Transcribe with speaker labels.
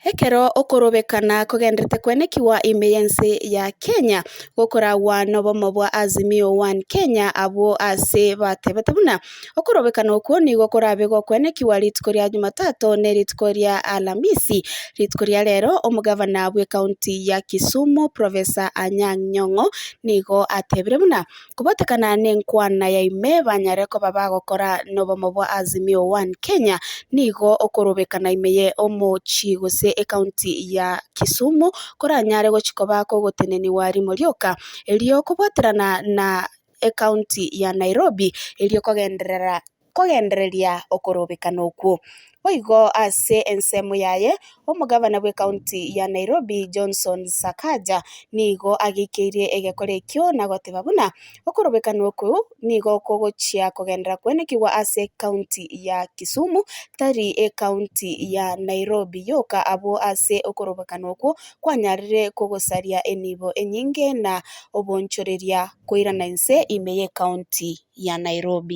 Speaker 1: Ekero okorobekana kogendete kwenekiwa ime yense ya Kenya gokoragwa nobomo bwa Azimio One Kenya abo ase batebete buna okorobekana okwo nigo korabe gokwenekiwa rituko ria Jumatatu ne rituko ria Alhamisi. Rituko ria rero omugavana bwe county ya Kisumu Professor Anyang' Nyong'o nigo atebire buna kobotekana nenkwana ya ime banyareko babagokora nobomo bwa Azimio One Kenya nigo okorobekana imeye omochi gose county ya Kisumu koranyare gochikoba kogoteneniwa rimorioka elio kobwaterana na county ya Nairobi elio kogendereria okorobekana okwo. Boigo ase ensemo yaye omugavana bwe county ya Nairobi Johnson Sakaja nigo agikeirie egekora ekio na goteba buna okorobekana okwo nigo kogochia kogendera kwenekiwa ase county ya Kisumu tari county ya Nairobi yoka abo ase okorobekana okwo kwanyarire kogosaria enibo enyinge na obonchoreria koirana inse ime ye county ya Nairobi.